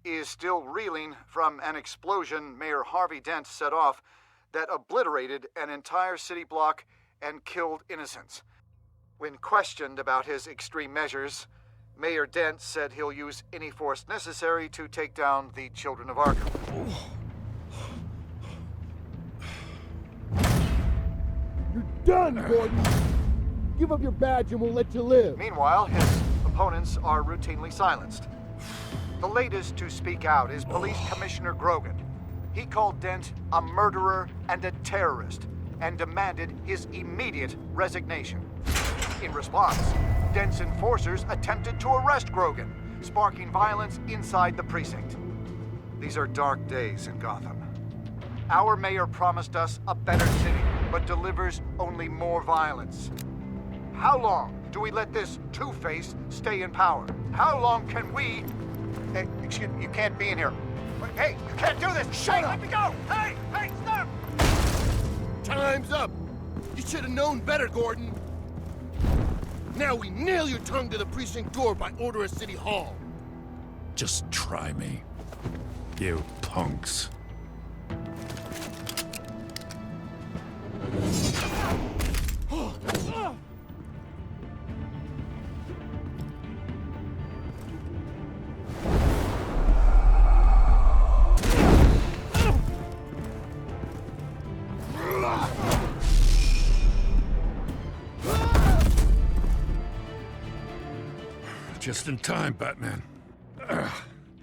is still reeling from an explosion Mayor Harvey Dent set off that obliterated an entire city block and killed innocents. When questioned about his extreme measures, Mayor Dent said he'll use any force necessary to take down the Children of Arkham. You're done, Gordon! Give up your badge and we'll let you live. Meanwhile, his opponents are routinely silenced. The latest to speak out is Police Commissioner Grogan. He called Dent a murderer and a terrorist and demanded his immediate resignation. In response, Dent's enforcers attempted to arrest Grogan, sparking violence inside the precinct. These are dark days in Gotham. Our mayor promised us a better city, but delivers only more violence. How long do we let this Two-Face stay in power? How long can we... Hey, excuse me, you can't be in here. Hey, you can't do this! Shut up! Let me go! Hey, stop! Time's up! You should have known better, Gordon! Now we nail your tongue to the precinct door by order of City Hall! Just try me, you punks. Just in time, Batman.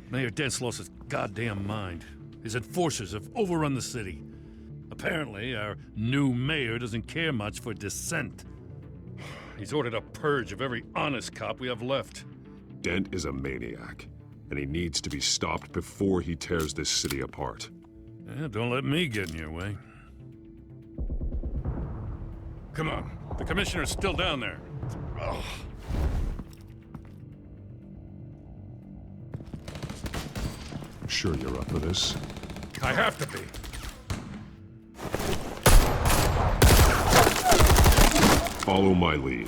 Mayor Dent's lost his goddamn mind. His enforcers have overrun the city. Apparently, our new mayor doesn't care much for dissent. He's ordered a purge of every honest cop we have left. Dent is a maniac, and he needs to be stopped before he tears this city apart. Yeah, don't let me get in your way. Come on, the commissioner's still down there. Ugh. Sure you're up for this? I have to be. Follow my lead.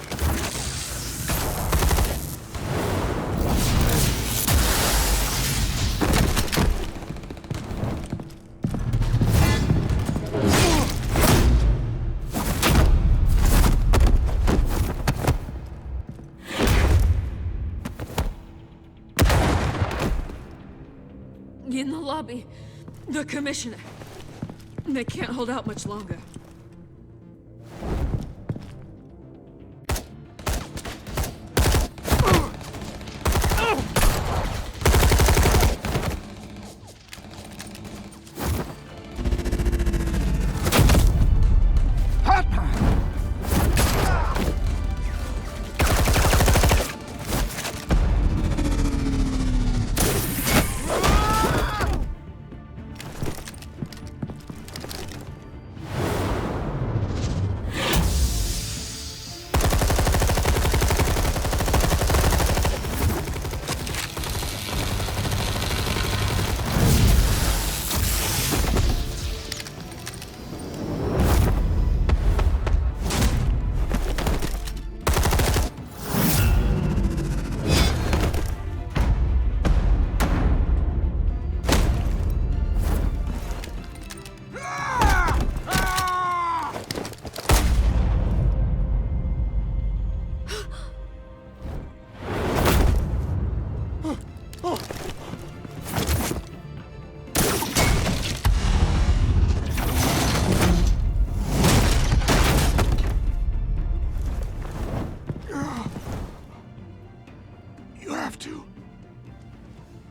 In the lobby, the commissioner. They can't hold out much longer.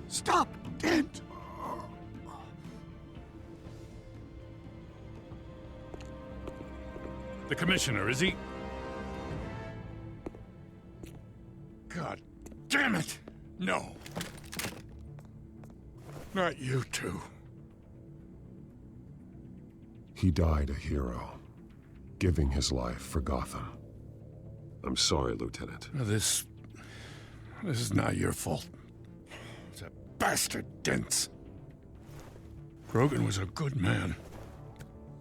Stop, Dent! The commissioner, is he? God damn it! No. Not you two. He died a hero, giving his life for Gotham. I'm sorry, Lieutenant. This is not your fault. It's a bastard Dent's. Grogan was a good man.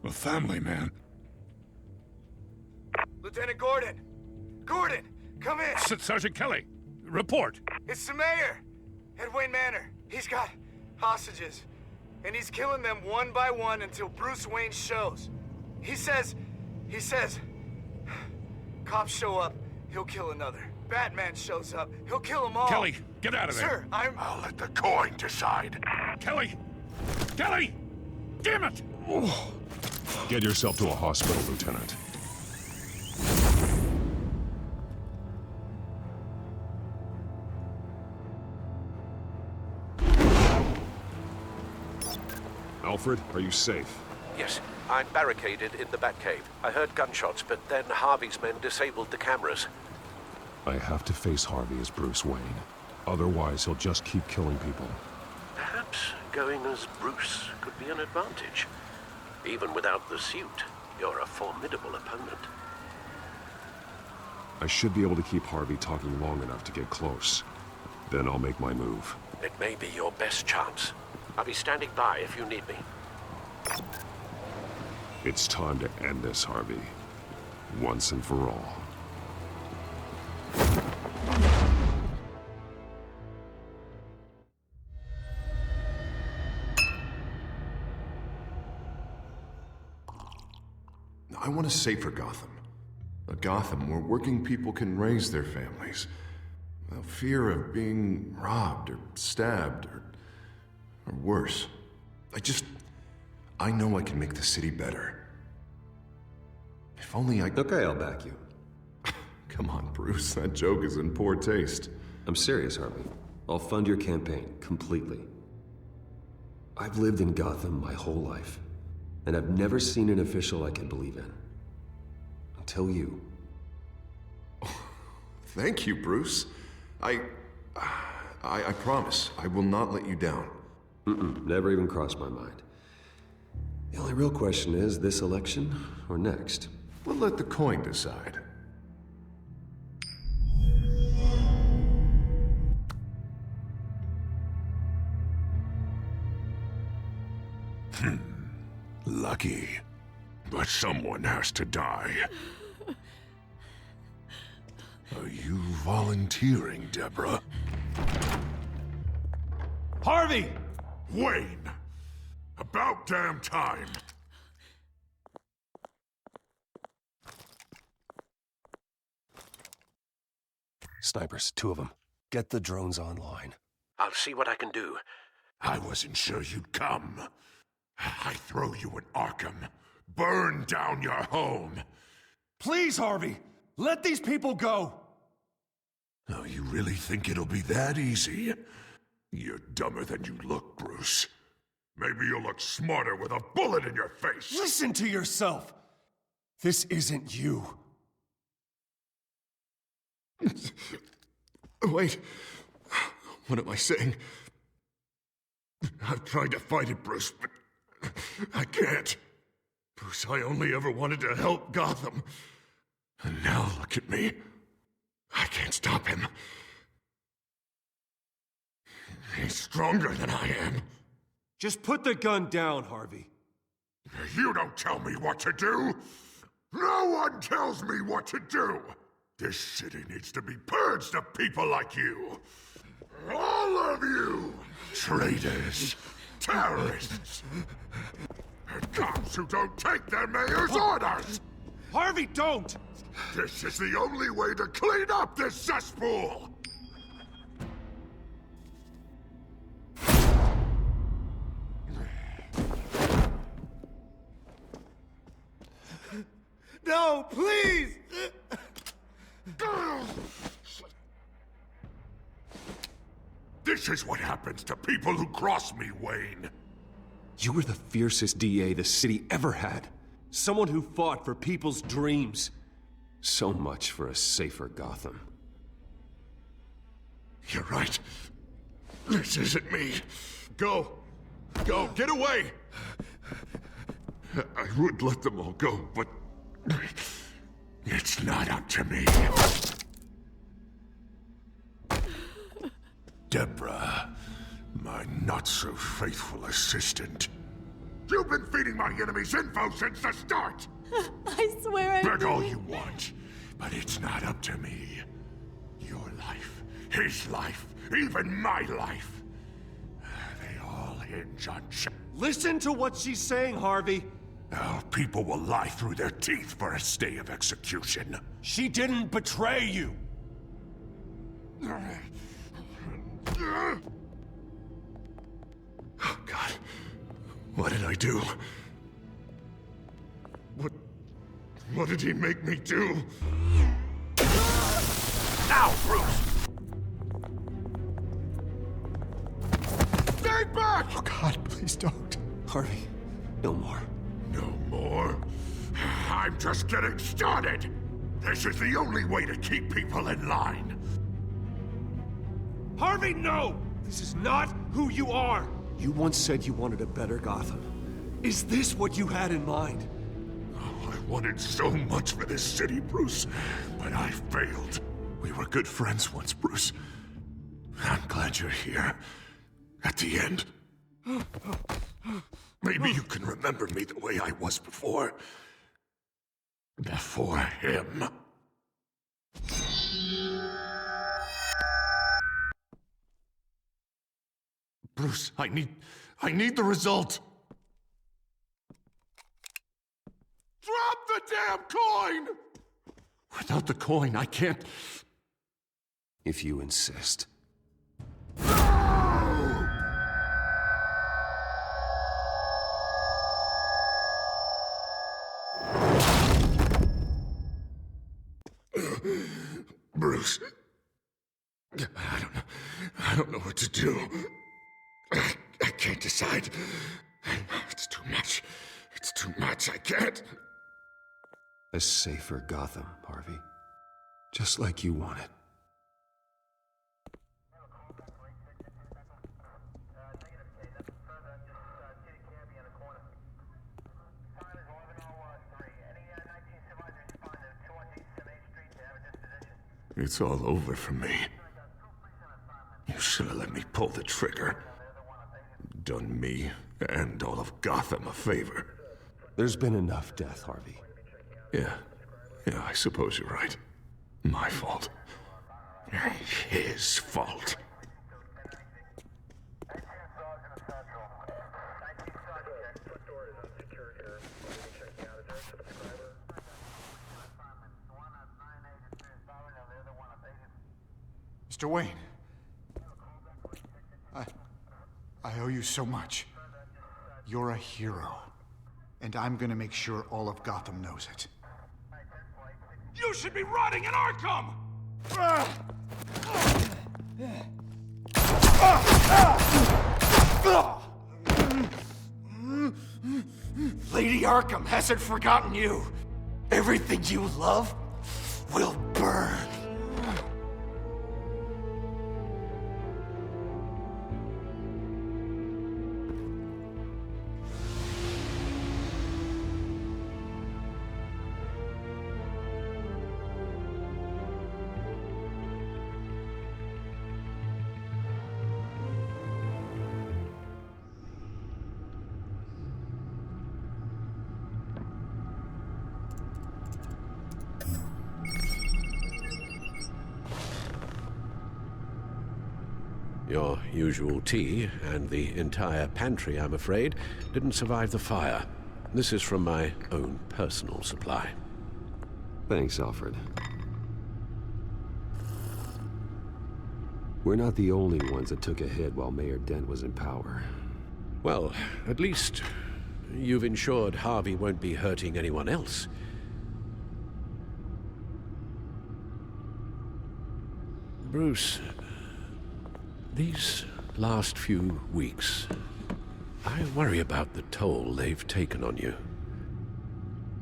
A family man. Lieutenant Gordon! Gordon, come in! Sergeant Kelly, report. It's the mayor at Wayne Manor. He's got hostages. And he's killing them one by one until Bruce Wayne shows. He says, cops show up, he'll kill another. Batman shows up, he'll kill them all. Kelly, get out of there. Sir, I'll let the coin decide. Kelly! Kelly! Damn it! Get yourself to a hospital, Lieutenant. Alfred, are you safe? Yes, I'm barricaded in the Batcave. I heard gunshots, but then Harvey's men disabled the cameras. I have to face Harvey as Bruce Wayne. Otherwise, he'll just keep killing people. Perhaps going as Bruce could be an advantage. Even without the suit, you're a formidable opponent. I should be able to keep Harvey talking long enough to get close. Then I'll make my move. It may be your best chance. I'll be standing by if you need me. It's time to end this, Harvey. Once and for all. I want a safer Gotham. A Gotham where working people can raise their families without fear of being robbed or stabbed or worse. I know I can make the city better. If only I... Okay, I'll back you. Come on, Bruce, that joke is in poor taste. I'm serious, Harvey. I'll fund your campaign, completely. I've lived in Gotham my whole life, and I've never seen an official I can believe in. Until you. Thank you, Bruce. I promise, I will not let you down. Never even crossed my mind. The only real question is, this election or next? We'll let the coin decide. Lucky. But someone has to die. Are you volunteering, Deborah? Harvey! Wayne! About damn time! Snipers, 2 of them. Get the drones online. I'll see what I can do. I wasn't sure you'd come. I throw you in Arkham. Burn down your home. Please, Harvey! Let these people go! Oh, you really think it'll be that easy? You're dumber than you look, Bruce. Maybe you'll look smarter with a bullet in your face. Listen to yourself! This isn't you. Wait. What am I saying? I've tried to fight it, Bruce, but I can't. Bruce, I only ever wanted to help Gotham. And now look at me. I can't stop him. He's stronger than I am. Just put the gun down, Harvey. You don't tell me what to do. No one tells me what to do. This city needs to be purged of people like you. All of you! Traitors, terrorists, and cops who don't take their mayor's orders! Harvey, don't! This is the only way to clean up this cesspool! No, please! This is what happens to people who cross me, Wayne. You were the fiercest DA the city ever had. Someone who fought for people's dreams. So much for a safer Gotham. You're right. This isn't me. Go. Go. Get away. I would let them all go, but it's not up to me. Deborah, my not-so-faithful assistant. You've been feeding my enemies info since the start! I swear I Beg all you want, but it's not up to me. Your life, his life, even my life. They all revenge on Listen to what she's saying, Harvey. Our people will lie through their teeth for a stay of execution. She didn't betray you. Oh, God. What did I do? What did he make me do? Now, Bruce! Stay back! Oh, God, please don't. Harvey, no more. No more? I'm just getting started! This is the only way to keep people in line. Harvey, no! This is not who you are! You once said you wanted a better Gotham. Is this what you had in mind? Oh, I wanted so much for this city, Bruce, but I failed. We were good friends once, Bruce. I'm glad you're here. At the end. Maybe you can remember me the way I was before. Before him. Bruce, I need the result. Drop the damn coin! Without the coin, I can't... If you insist. Bruce, I don't know what to do. I can't decide. It's too much. It's too much. I can't. A safer Gotham, Harvey. Just like you wanted. It's all over for me. You should have let me pull the trigger. Done me and all of Gotham a favor. There's been enough death, Harvey. Yeah, I suppose you're right. My fault. His fault. Mr. Wayne. I owe you so much. You're a hero. And I'm gonna make sure all of Gotham knows it. You should be rotting in Arkham! Lady Arkham hasn't forgotten you. Everything you love will burn. Your usual tea and the entire pantry, I'm afraid, didn't survive the fire. This is from my own personal supply. Thanks, Alfred. We're not the only ones that took a hit while Mayor Dent was in power. Well, at least you've ensured Harvey won't be hurting anyone else. Bruce, these last few weeks, I worry about the toll they've taken on you.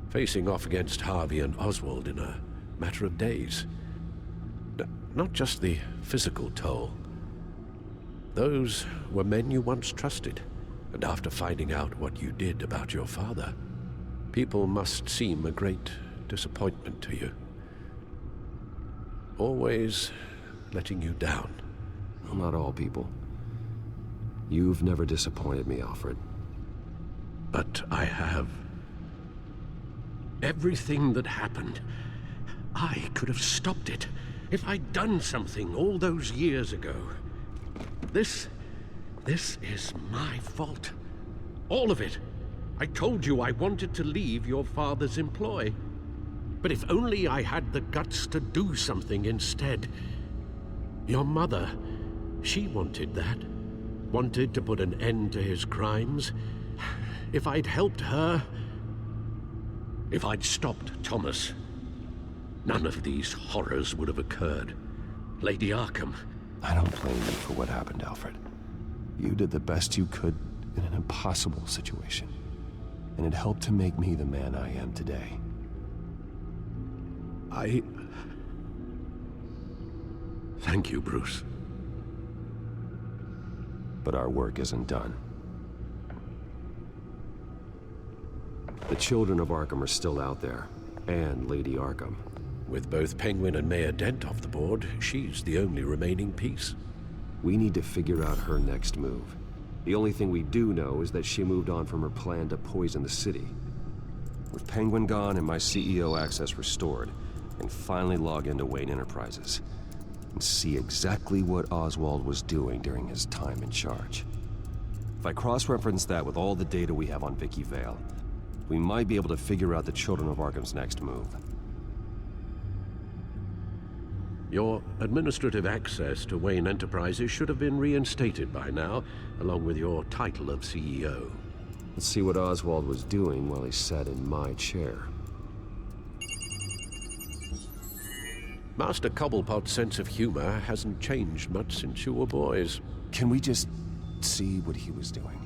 Facing off against Harvey and Oswald in a matter of days. Not just the physical toll. Those were men you once trusted, and after finding out what you did about your father, people must seem a great disappointment to you. Always letting you down. Well, not all people. You've never disappointed me, Alfred. But I have. Everything that happened, I could have stopped it if I'd done something all those years ago. This This is my fault. All of it. I told you I wanted to leave your father's employ. But if only I had the guts to do something instead. Your mother, she wanted that. Wanted to put an end to his crimes. If I'd helped her... If I'd stopped Thomas, none of these horrors would have occurred. Lady Arkham. I don't blame you for what happened, Alfred. You did the best you could in an impossible situation. And it helped to make me the man I am today. Thank you, Bruce. But our work isn't done. The children of Arkham are still out there, and Lady Arkham. With both Penguin and Mayor Dent off the board, she's the only remaining piece. We need to figure out her next move. The only thing we do know is that she moved on from her plan to poison the city. With Penguin gone and my CEO access restored, I can finally log into Wayne Enterprises and see exactly what Oswald was doing during his time in charge. If I cross-reference that with all the data we have on Vicky Vale, we might be able to figure out the Children of Arkham's next move. Your administrative access to Wayne Enterprises should have been reinstated by now, along with your title of CEO. Let's see what Oswald was doing while he sat in my chair. Master Cobblepot's sense of humor hasn't changed much since you were boys. Can we just see what he was doing?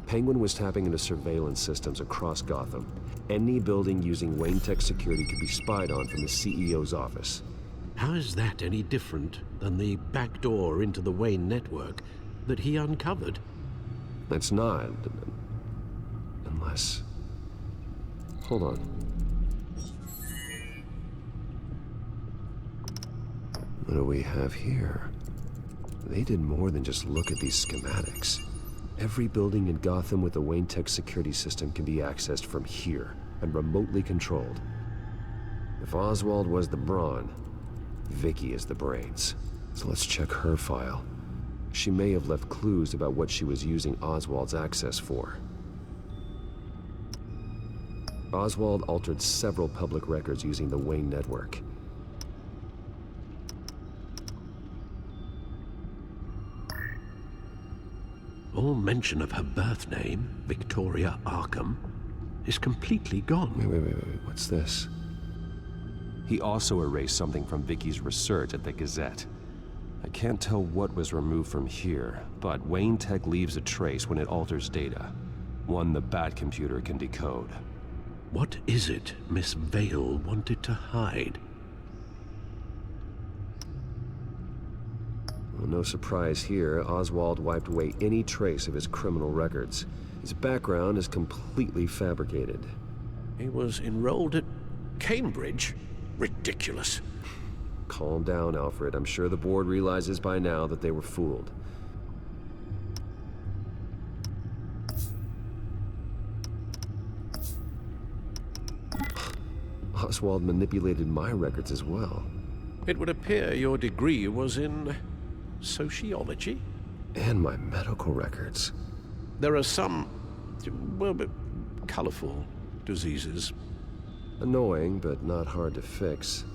Penguin was tapping into surveillance systems across Gotham. Any building using Wayne Tech security could be spied on from the CEO's office. How is that any different than the back door into the Wayne network that he uncovered? It's not. Unless... Hold on. What do we have here? They did more than just look at these schematics. Every building in Gotham with the Wayne Tech security system can be accessed from here and remotely controlled. If Oswald was the brawn, Vicky is the brains. So let's check her file. She may have left clues about what she was using Oswald's access for. Oswald altered several public records using the Wayne network. All mention of her birth name, Victoria Arkham, is completely gone. Wait, what's this? He also erased something from Vicky's research at the Gazette. I can't tell what was removed from here, but Wayne Tech leaves a trace when it alters data. One the Bat computer can decode. What is it Miss Vale wanted to hide? Well, no surprise here, Oswald wiped away any trace of his criminal records. His background is completely fabricated. He was enrolled at Cambridge? Ridiculous. Calm down, Alfred. I'm sure the board realizes by now that they were fooled. Oswald manipulated my records as well. It would appear your degree was in sociology? And my medical records. There are some, well, colorful diseases. Annoying, but not hard to fix.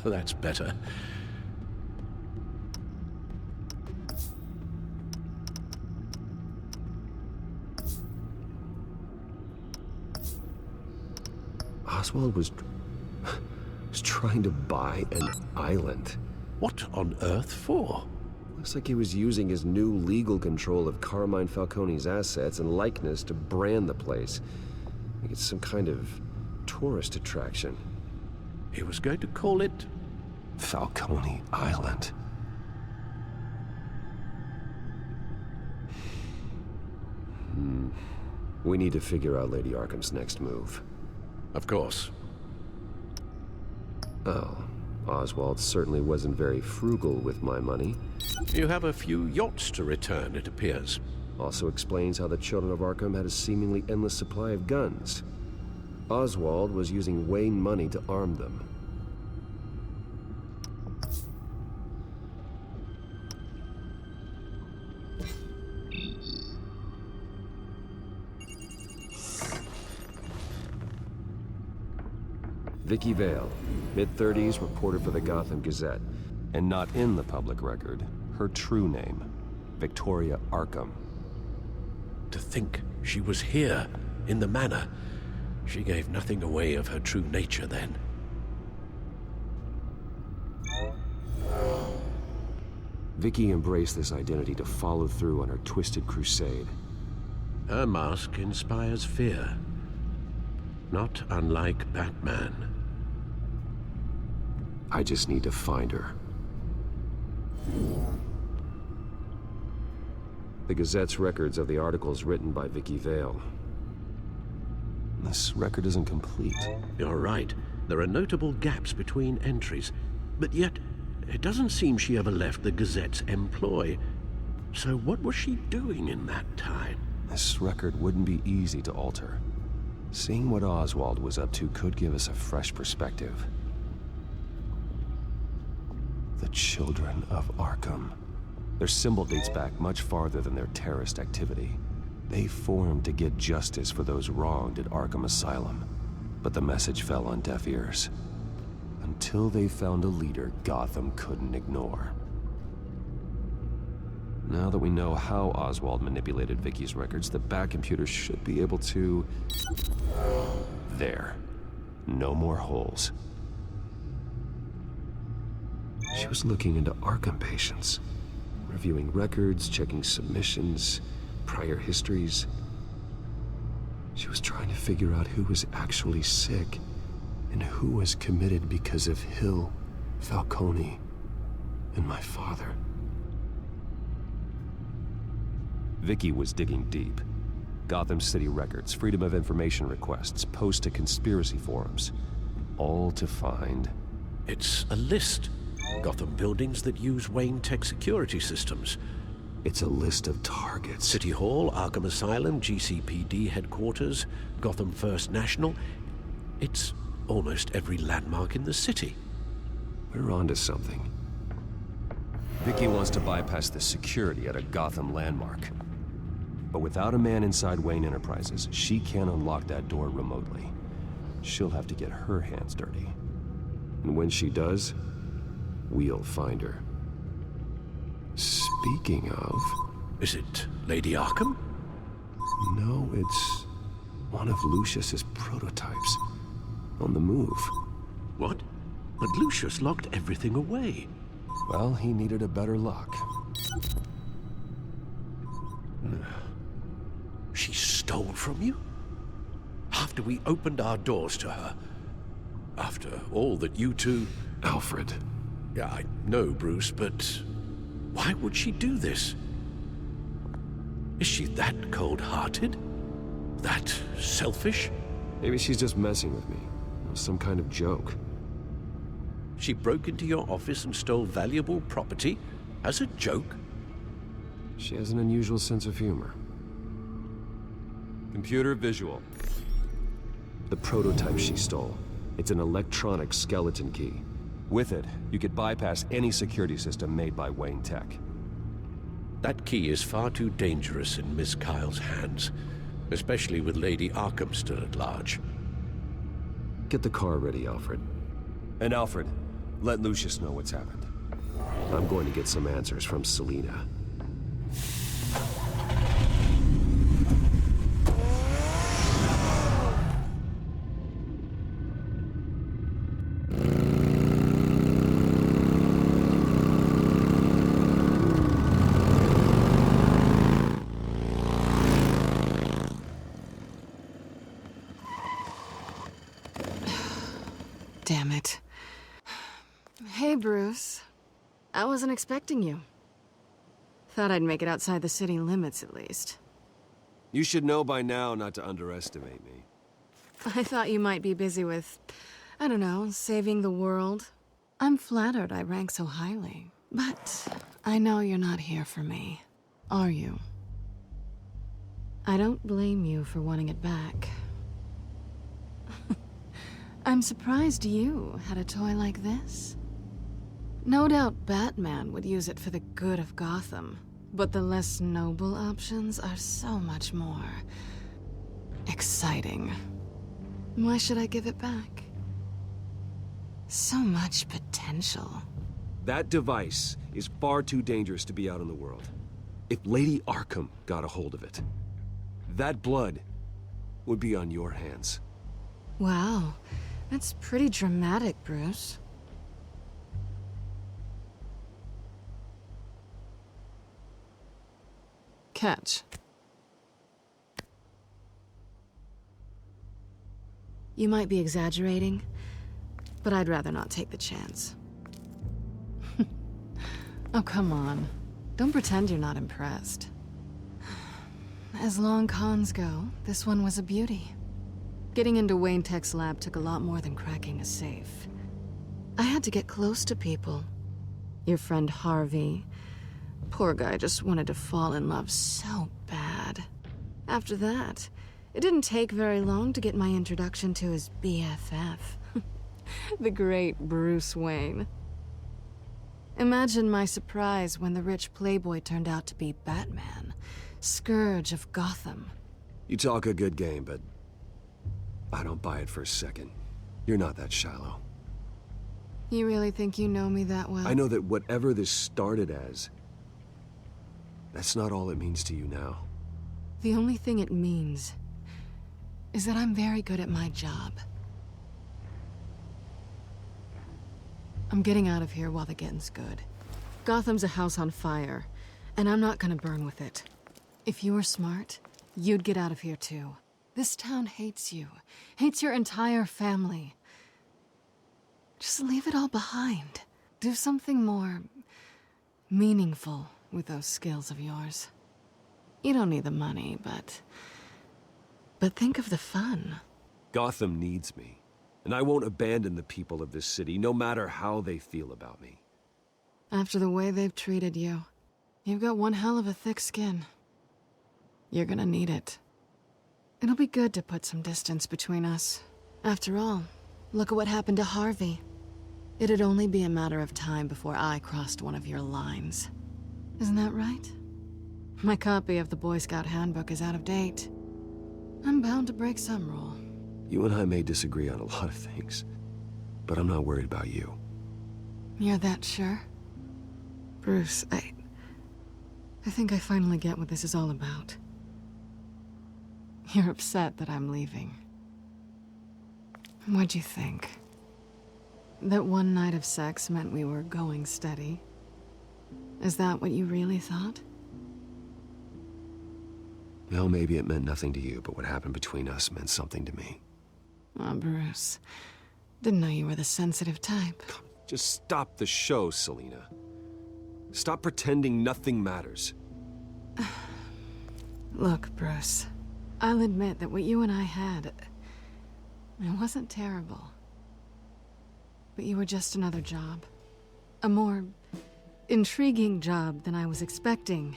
That's better. Oswald was trying to buy an island. What on earth for? Looks like he was using his new legal control of Carmine Falcone's assets and likeness to brand the place. Like it's some kind of tourist attraction. He was going to call it Falcone Island. We need to figure out Lady Arkham's next move. Of course. Oh, Oswald certainly wasn't very frugal with my money. You have a few yachts to return, it appears. Also explains how the Children of Arkham had a seemingly endless supply of guns. Oswald was using Wayne money to arm them. Vicky Vale, mid-30s, reporter for the Gotham Gazette. And not in the public record, her true name, Victoria Arkham. To think she was here, in the manor. She gave nothing away of her true nature then. Vicky embraced this identity to follow through on her twisted crusade. Her mask inspires fear. Not unlike Batman. I just need to find her. The Gazette's records of the articles written by Vicky Vale. This record isn't complete. You're right. There are notable gaps between entries. But yet, it doesn't seem she ever left the Gazette's employ. So what was she doing in that time? This record wouldn't be easy to alter. Seeing what Oswald was up to could give us a fresh perspective. The Children of Arkham. Their symbol dates back much farther than their terrorist activity. They formed to get justice for those wronged at Arkham Asylum. But the message fell on deaf ears. Until they found a leader Gotham couldn't ignore. Now that we know how Oswald manipulated Vicky's records, the Bat computer should be able to... There. No more holes. She was looking into Arkham patients. Reviewing records, checking submissions, prior histories. She was trying to figure out who was actually sick and who was committed because of Hill, Falcone, and my father. Vicky was digging deep. Gotham City records, Freedom of Information requests, posts to conspiracy forums. All to find... It's a list. Gotham buildings that use Wayne Tech security systems. It's a list of targets. City Hall, Arkham Asylum, GCPD headquarters, Gotham First National. It's almost every landmark in the city. We're onto something. Vicky wants to bypass the security at a Gotham landmark. But without a man inside Wayne Enterprises, she can't unlock that door remotely. She'll have to get her hands dirty. And when she does, we'll find her. Speaking of... Is it Lady Arkham? No, it's one of Lucius's prototypes. On the move. What? But Lucius locked everything away. Well, he needed a better lock. She stole from you? After we opened our doors to her? After all that you two... Alfred. Yeah, I know, Bruce, but why would she do this? Is she that cold-hearted? That selfish? Maybe she's just messing with me. Some kind of joke. She broke into your office and stole valuable property as a joke? She has an unusual sense of humor. Computer visual. The prototype she stole. It's an electronic skeleton key. With it, you could bypass any security system made by Wayne Tech. That key is far too dangerous in Miss Kyle's hands, especially with Lady Arkham still at large. Get the car ready, Alfred. And Alfred, let Lucius know what's happened. I'm going to get some answers from Selina. Damn it. Hey, Bruce. I wasn't expecting you. Thought I'd make it outside the city limits, at least. You should know by now not to underestimate me. I thought you might be busy with, I don't know, saving the world. I'm flattered I rank so highly. But I know you're not here for me, are you? I don't blame you for wanting it back. I'm surprised you had a toy like this. No doubt Batman would use it for the good of Gotham, but the less noble options are so much more exciting. Why should I give it back? So much potential. That device is far too dangerous to be out in the world. If Lady Arkham got a hold of it, that blood would be on your hands. Wow, that's pretty dramatic, Bruce. Catch. You might be exaggerating, but I'd rather not take the chance. Oh, come on. Don't pretend you're not impressed. As long cons go, this one was a beauty. Getting into Wayne Tech's lab took a lot more than cracking a safe. I had to get close to people. Your friend Harvey. Poor guy just wanted to fall in love so bad. After that, it didn't take very long to get my introduction to his BFF. The great Bruce Wayne. Imagine my surprise when the rich playboy turned out to be Batman, Scourge of Gotham. You talk a good game, but I don't buy it for a second. You're not that shallow. You really think you know me that well? I know that whatever this started as, that's not all it means to you now. The only thing it means is that I'm very good at my job. I'm getting out of here while the getting's good. Gotham's a house on fire, and I'm not gonna burn with it. If you were smart, you'd get out of here too. This town hates you, hates your entire family. Just leave it all behind. Do something more meaningful with those skills of yours. You don't need the money, but think of the fun. Gotham needs me, and I won't abandon the people of this city, no matter how they feel about me. After the way they've treated you, you've got one hell of a thick skin. You're gonna need it. It'll be good to put some distance between us. After all, look at what happened to Harvey. It'd only be a matter of time before I crossed one of your lines. Isn't that right? My copy of the Boy Scout Handbook is out of date. I'm bound to break some rule. You and I may disagree on a lot of things, but I'm not worried about you. You're that sure? Bruce, I think I finally get what this is all about. You're upset that I'm leaving. What'd you think? That one night of sex meant we were going steady? Is that what you really thought? Well, maybe it meant nothing to you, but what happened between us meant something to me. Oh, Bruce. Didn't know you were the sensitive type. Just stop the show, Selina. Stop pretending nothing matters. Look, Bruce. I'll admit that what you and I had, it wasn't terrible. But you were just another job. A more intriguing job than I was expecting.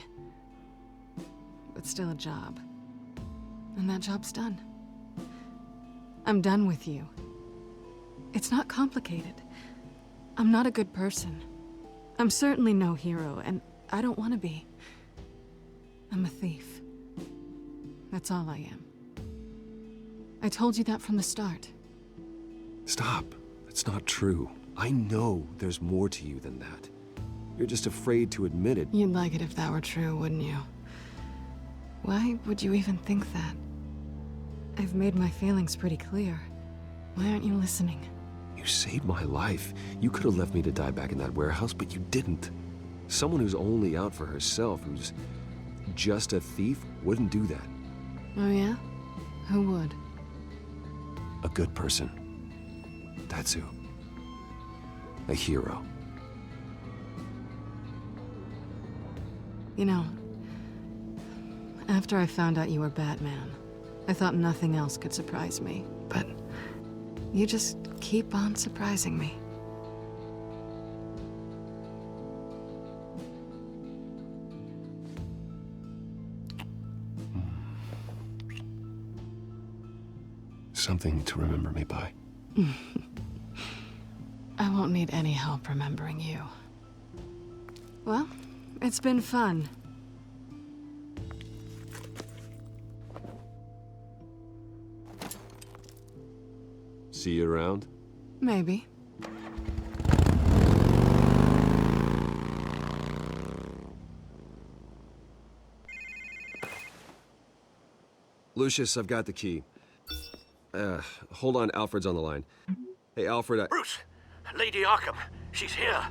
But still a job. And that job's done. I'm done with you. It's not complicated. I'm not a good person. I'm certainly no hero, and I don't want to be. I'm a thief. That's all I am. I told you that from the start. Stop. That's not true. I know there's more to you than that. You're just afraid to admit it. You'd like it if that were true, wouldn't you? Why would you even think that? I've made my feelings pretty clear. Why aren't you listening? You saved my life. You could have left me to die back in that warehouse, but you didn't. Someone who's only out for herself, who's just a thief, wouldn't do that. Oh yeah? Who would? A good person. That's who. A hero. You know, after I found out you were Batman, I thought nothing else could surprise me. But you just keep on surprising me. Something to remember me by. I won't need any help remembering you. Well, it's been fun. See you around? Maybe. Lucius, I've got the key. Hold on, Alfred's on the line. Hey, Alfred, Bruce! Lady Arkham, she's here.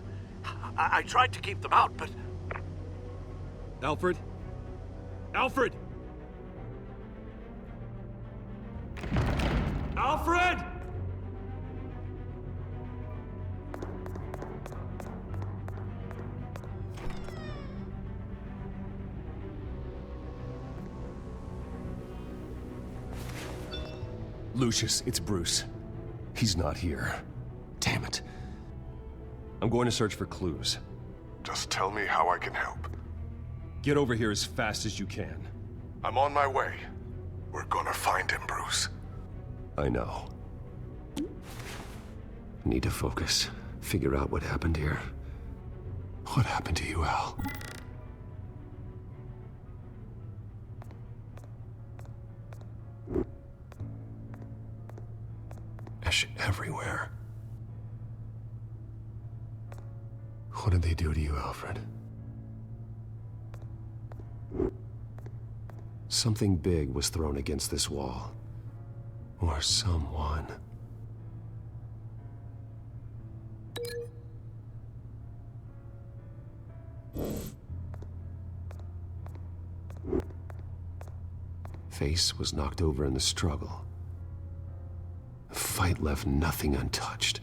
I tried to keep them out, but... Alfred? Alfred! Alfred! Lucius, it's Bruce. He's not here. Damn it. I'm going to search for clues. Just tell me how I can help. Get over here as fast as you can. I'm on my way. We're gonna find him, Bruce. I know. Need to focus. Figure out what happened here. What happened to you, Al? Ash everywhere. What did they do to you, Alfred? Something big was thrown against this wall. Or someone. Face was knocked over in the struggle. The fight left nothing untouched.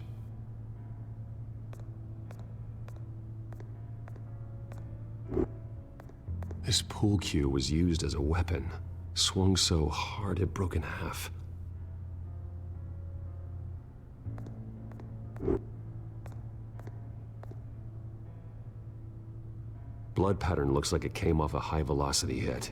This pool cue was used as a weapon, swung so hard it broke in half. Blood pattern looks like it came off a high-velocity hit.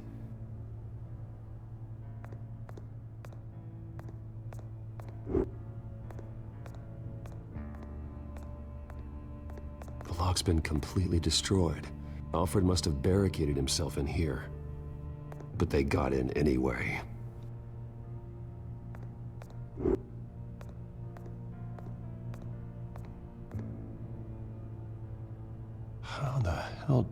The lock's been completely destroyed. Alfred must have barricaded himself in here. But they got in anyway. How the hell...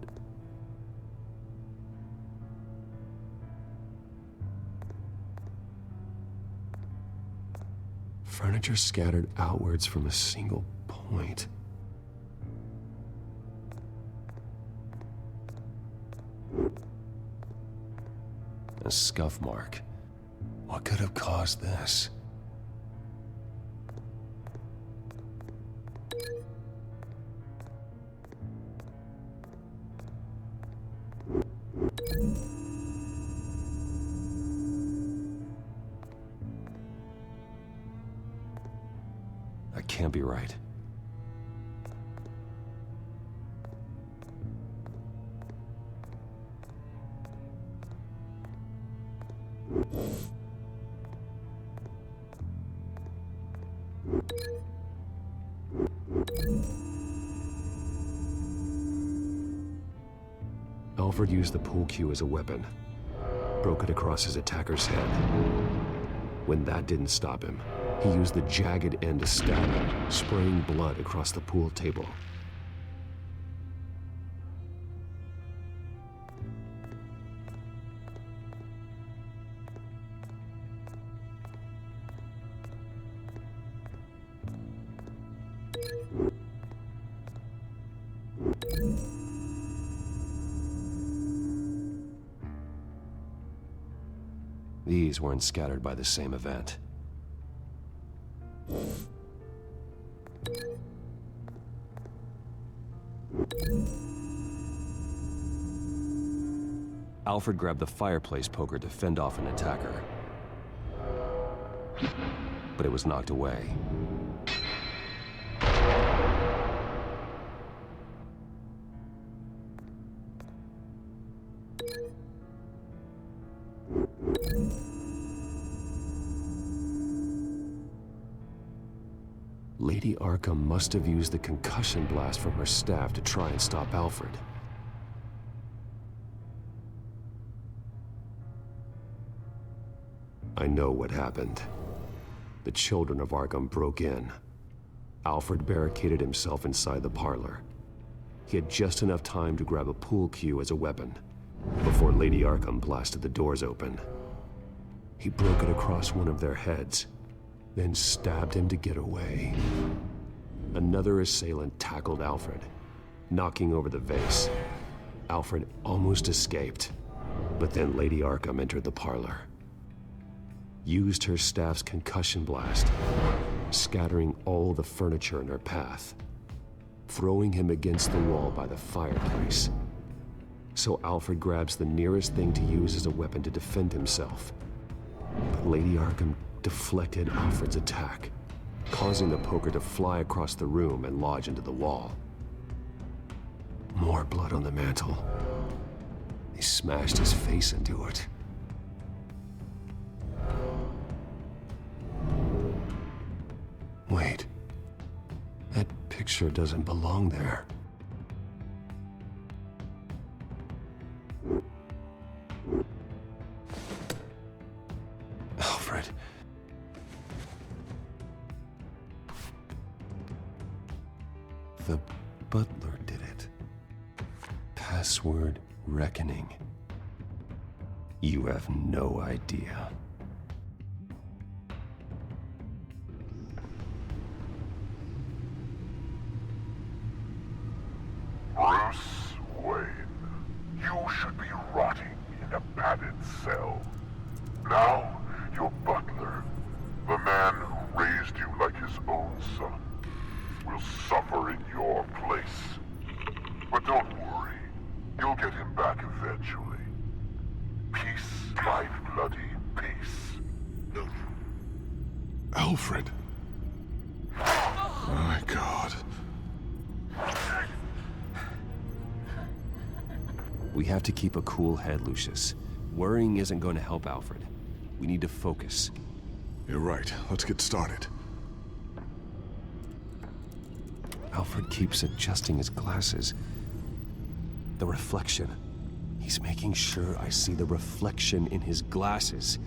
Furniture scattered outwards from a single point. A scuff mark. What could have caused this? That can't be right. Alfred used the pool cue as a weapon, broke it across his attacker's head. When that didn't stop him, he used the jagged end to stab him, spraying blood across the pool table. These weren't scattered by the same event. Alfred grabbed the fireplace poker to fend off an attacker. But it was knocked away. Lady Arkham must have used the concussion blast from her staff to try and stop Alfred. I know what happened. The children of Arkham broke in. Alfred barricaded himself inside the parlor. He had just enough time to grab a pool cue as a weapon before Lady Arkham blasted the doors open. He broke it across one of their heads, then stabbed him to get away. Another assailant tackled Alfred, knocking over the vase. Alfred almost escaped, but then Lady Arkham entered the parlor. Used her staff's concussion blast, scattering all the furniture in her path, throwing him against the wall by the fireplace. So Alfred grabs the nearest thing to use as a weapon to defend himself. But Lady Arkham deflected Alfred's attack, causing the poker to fly across the room and lodge into the wall. More blood on the mantel. He smashed his face into it. Wait. That picture doesn't belong there. Alfred. The butler did it. Password reckoning. You have no idea. Bruce Wayne, you should be rotting in a padded cell. Now, your butler, the man who raised you like his own son, will suffer in your place. But don't worry, you'll get him back eventually. Peace, my bloody peace. Alfred. My God. We have to keep a cool head, Lucius. Worrying isn't going to help Alfred. We need to focus. You're right. Let's get started. Alfred keeps adjusting his glasses. The reflection. He's making sure I see the reflection in his glasses.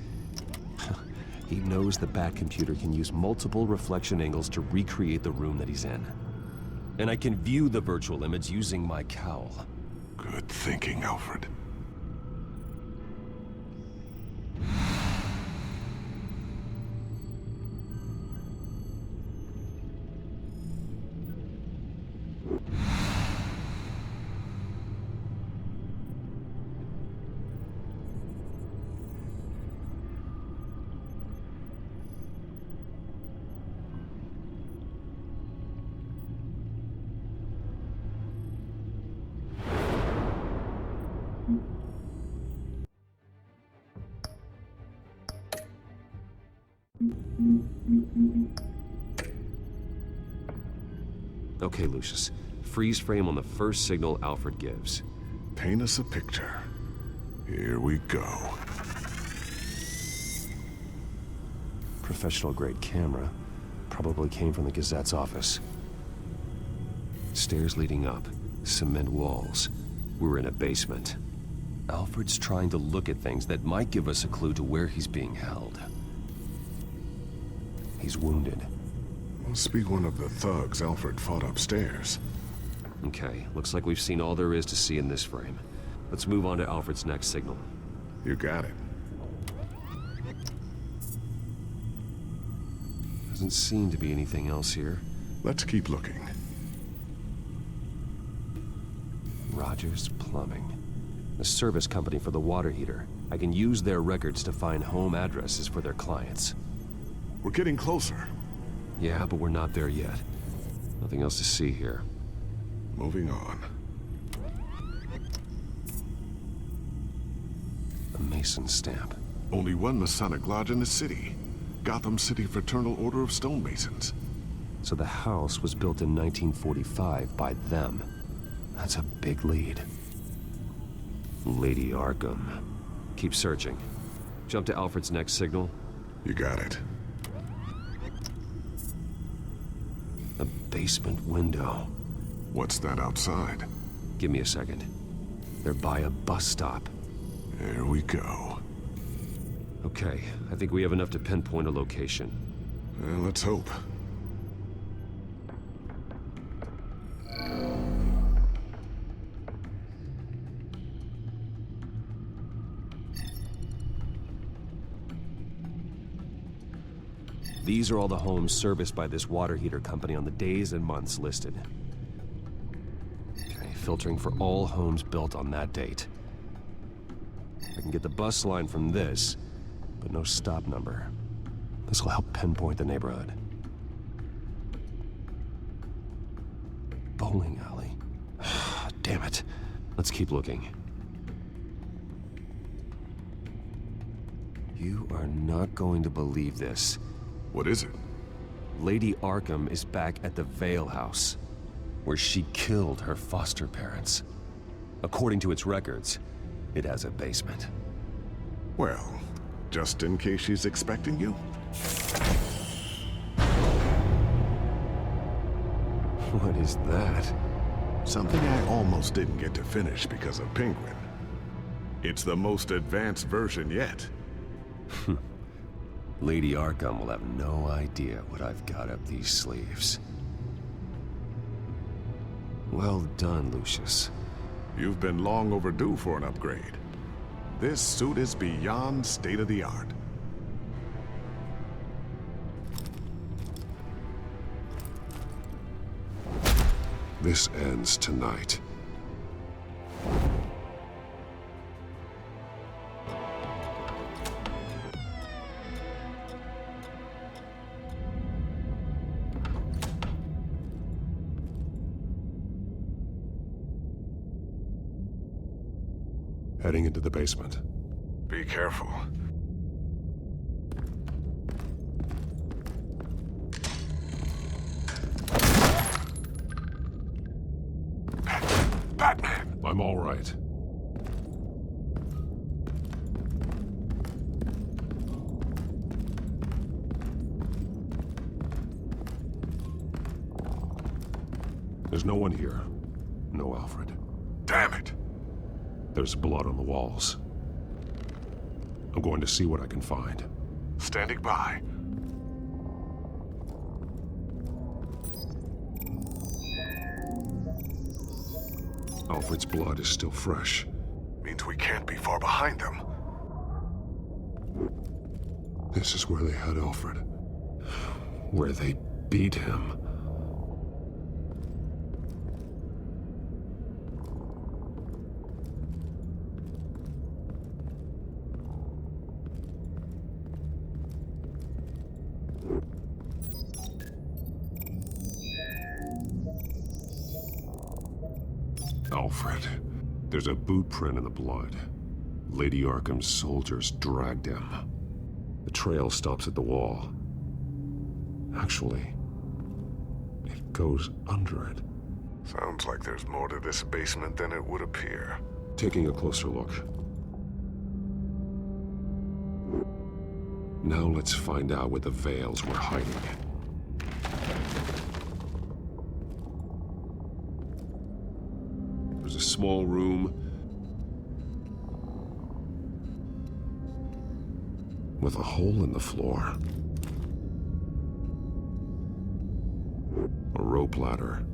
He knows the Batcomputer can use multiple reflection angles to recreate the room that he's in. And I can view the virtual image using my cowl. Good thinking, Alfred. Okay, Lucius. Freeze frame on the first signal Alfred gives. Paint us a picture. Here we go. Professional-grade camera. Probably came from the Gazette's office. Stairs leading up. Cement walls. We're in a basement. Alfred's trying to look at things that might give us a clue to where he's being held. He's wounded. Must be one of the thugs Alfred fought upstairs. Okay, looks like we've seen all there is to see in this frame. Let's move on to Alfred's next signal. You got it. Doesn't seem to be anything else here. Let's keep looking. Rogers Plumbing. The service company for the water heater. I can use their records to find home addresses for their clients. We're getting closer. Yeah, but we're not there yet. Nothing else to see here. Moving on. A Mason stamp. Only one Masonic lodge in the city. Gotham City Fraternal Order of Stonemasons. So the house was built in 1945 by them. That's a big lead. Lady Arkham. Keep searching. Jump to Alfred's next signal. You got it. A basement window. What's that outside? Give me a second. They're by a bus stop. There we go. Okay, I think we have enough to pinpoint a location. Well, let's hope. These are all the homes serviced by this water heater company on the days and months listed. Okay, filtering for all homes built on that date. I can get the bus line from this, but no stop number. This will help pinpoint the neighborhood. Bowling alley. Damn it. Let's keep looking. You are not going to believe this. What is it? Lady Arkham is back at the Vale House, where she killed her foster parents. According to its records, it has a basement. Well, just in case she's expecting you? What is that? Something I almost didn't get to finish because of Penguin. It's the most advanced version yet. Lady Arkham will have no idea what I've got up these sleeves. Well done, Lucius. You've been long overdue for an upgrade. This suit is beyond state-of-the-art. This ends tonight. Heading into the basement. Be careful. Batman! I'm all right. There's no one here. No Alfred. Damn it! There's blood on the walls. I'm going to see what I can find. Standing by. Alfred's blood is still fresh. Means we can't be far behind them. This is where they had Alfred. Where they beat him. Alfred. There's a boot print in the blood. Lady Arkham's soldiers dragged him. The trail stops at the wall. Actually, it goes under it. Sounds like there's more to this basement than it would appear. Taking a closer look. Now let's find out where the Veils were hiding. There's a small room with a hole in the floor. A rope ladder.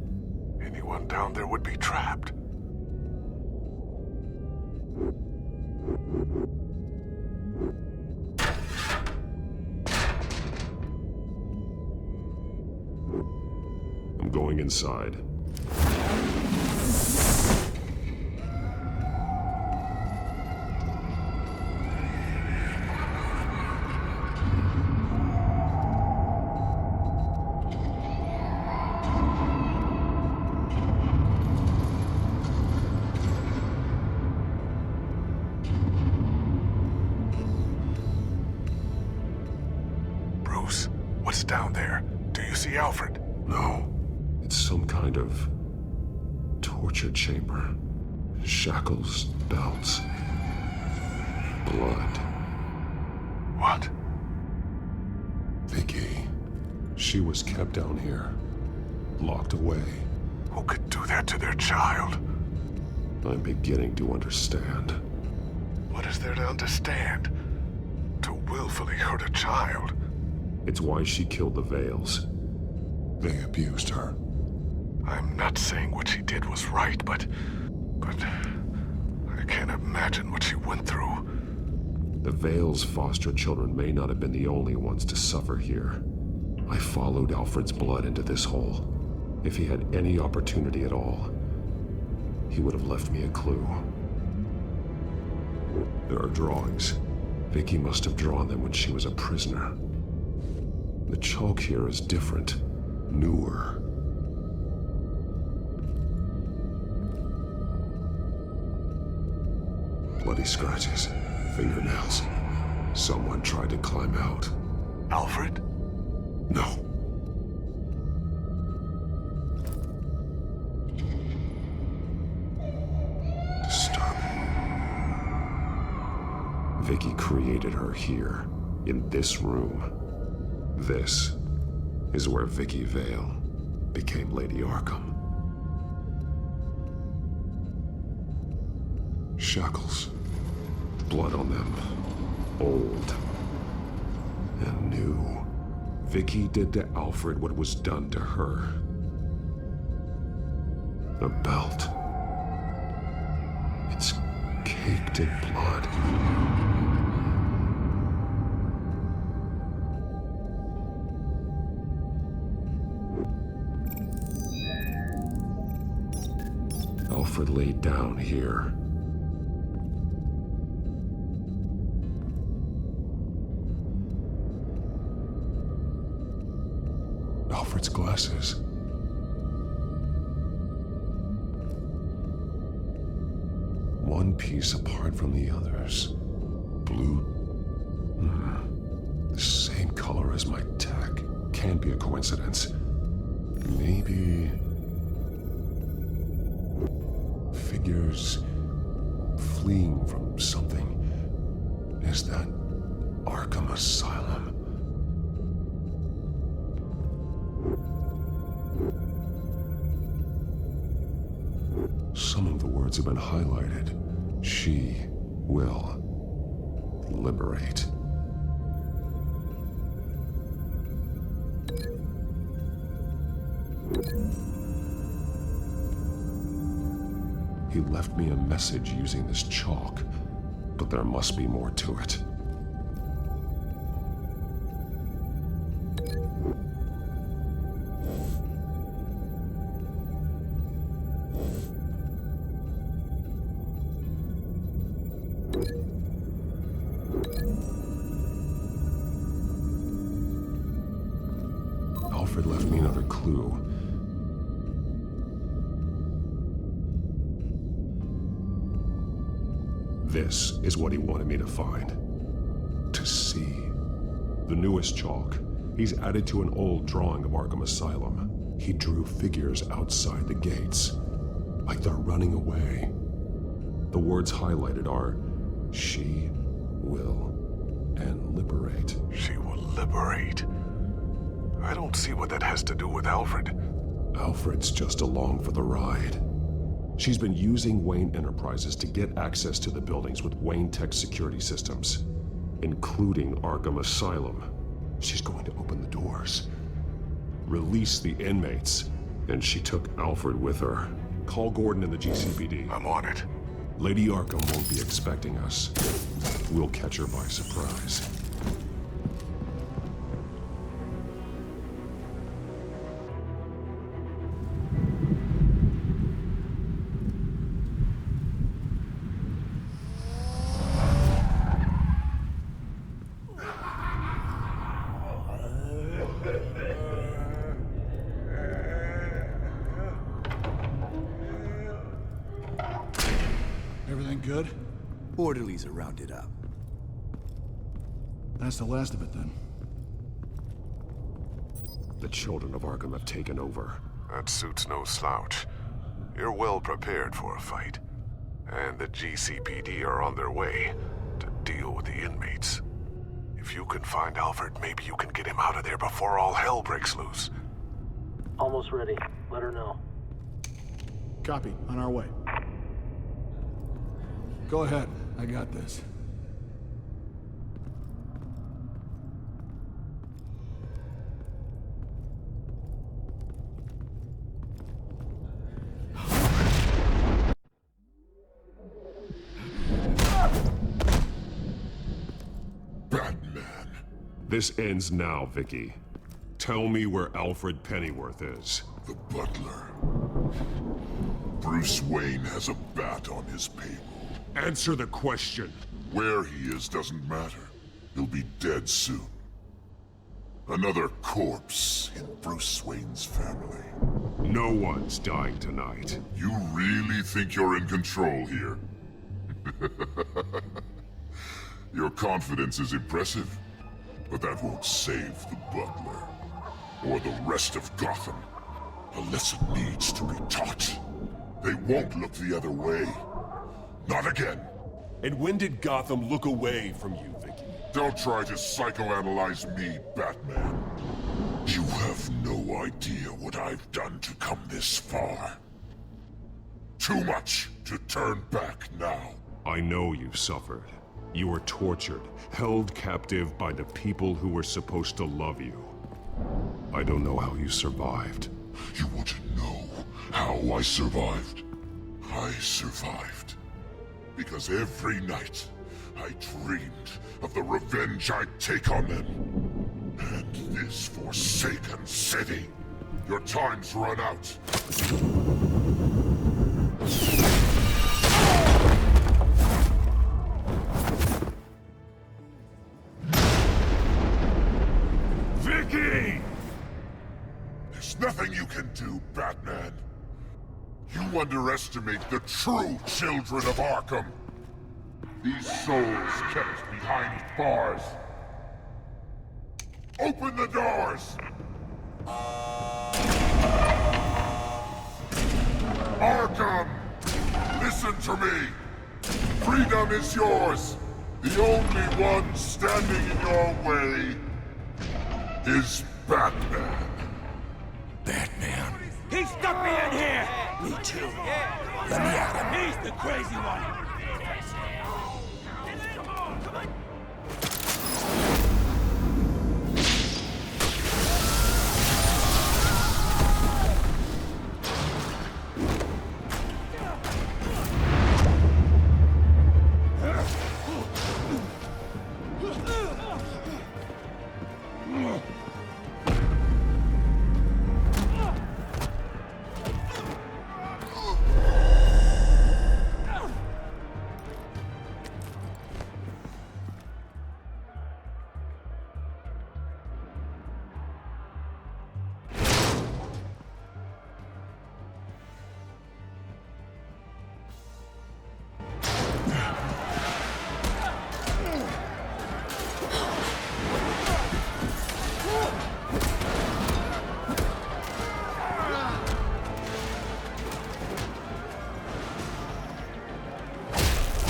Anyone down there would be trapped. I'm going inside. Bruce, what's down there? Do you see Alfred? No. It's some kind of torture chamber. Shackles, belts, blood. What? Vicky. She was kept down here. Locked away. Who could do that to their child? I'm beginning to understand. What is there to understand? To willfully hurt a child? It's why she killed the Veils. They abused her. I'm not saying what she did was right, but I can't imagine what she went through. The Veils' foster children may not have been the only ones to suffer here. I followed Alfred's blood into this hole. If he had any opportunity at all, he would have left me a clue. There are drawings. Vicky must have drawn them when she was a prisoner. The chalk here is different, newer. Bloody scratches, fingernails. Someone tried to climb out. Alfred? No. Disturbing. Vicky created her here, in this room. This is where Vicky Vale became Lady Arkham. Shackles. Blood on them. Old. And new. Vicky did to Alfred what was done to her. A belt. It's caked in blood. Alfred laid down here. Alfred's glasses. One piece apart from the others. Blue. The same color as my tech. Can't be a coincidence. Maybe... figures fleeing from something. Is that Arkham Asylum? Some of the words have been highlighted. She will liberate. He left me a message using this chalk, but there must be more to it. Alfred left me another clue. This is what he wanted me to find. To see. The newest chalk. He's added to an old drawing of Arkham Asylum. He drew figures outside the gates. Like they're running away. The words highlighted are, she will and liberate. She will liberate? I don't see what that has to do with Alfred. Alfred's just along for the ride. She's been using Wayne Enterprises to get access to the buildings with Wayne Tech security systems, including Arkham Asylum. She's going to open the doors, release the inmates, and she took Alfred with her. Call Gordon in the GCPD. I'm on it. Lady Arkham won't be expecting us. We'll catch her by surprise. Everything good? Orderlies are rounded up. That's the last of it, then. The children of Arkham have taken over. That suit's no slouch. You're well prepared for a fight. And the GCPD are on their way to deal with the inmates. If you can find Alfred, maybe you can get him out of there before all hell breaks loose. Almost ready. Let her know. Copy. On our way. Go ahead. I got this. Batman. This ends now, Vicky. Tell me where Alfred Pennyworth is. The butler. Bruce Wayne has a bat on his payroll. Answer the question. Where he is doesn't matter. He'll be dead soon. Another corpse in Bruce Wayne's family. No one's dying tonight. You really think you're in control here? Your confidence is impressive, but that won't save the butler. Or the rest of Gotham. A lesson needs to be taught. They won't look the other way. Not again. And when did Gotham look away from you, Vicky? Don't try to psychoanalyze me, Batman. You have no idea what I've done to come this far. Too much to turn back now. I know you've suffered. You were tortured, held captive by the people who were supposed to love you. I don't know how you survived. You want to know how I survived? I survived because every night I dreamed of the revenge I'd take on them. And this forsaken city. Your time's run out. Vicky! There's nothing you can do, Batman. You underestimate the true children of Arkham. These souls kept behind bars. Open the doors! Arkham! Listen to me! Freedom is yours! The only one standing in your way is Batman. Batman? He stuck me in here! Me too. Let me at him. He's the crazy one!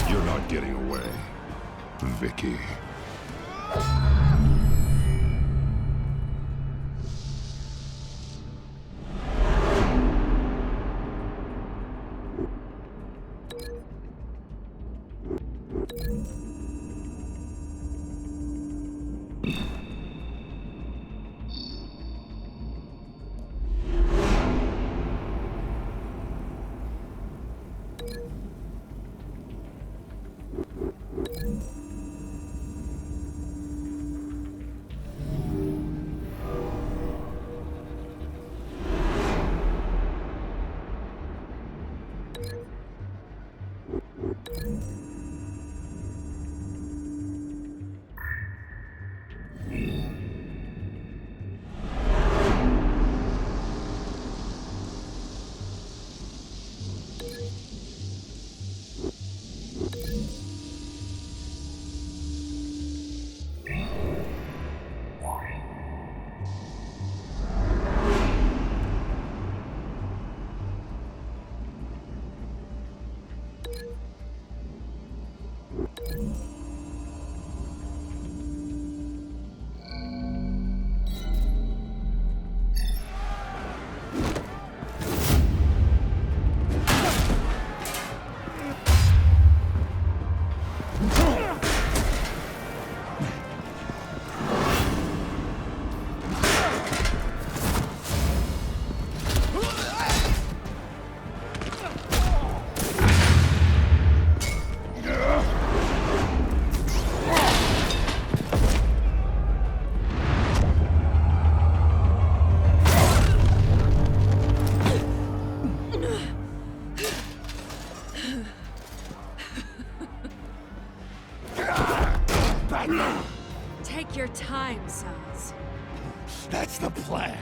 You're not getting away, Vicky. Take your time, Sons. That's the plan.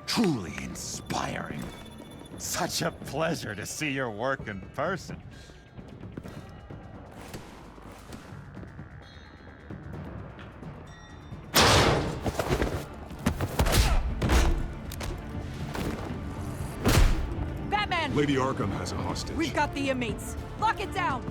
Truly inspiring. Such a pleasure to see your work in person. Batman! Lady Arkham has a hostage. We've got the inmates. Lock it down!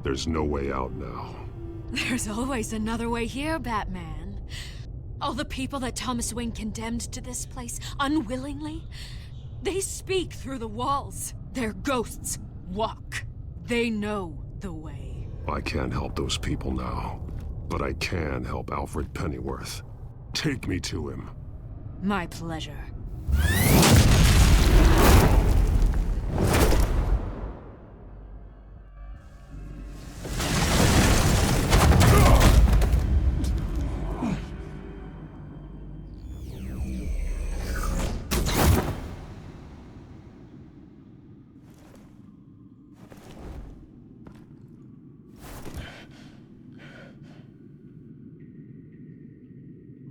There's no way out now. There's always another way here, Batman. All the people that Thomas Wayne condemned to this place unwillingly, they speak through the walls. Their ghosts walk. They know the way. I can't help those people now, but I can help Alfred Pennyworth. Take me to him. My pleasure.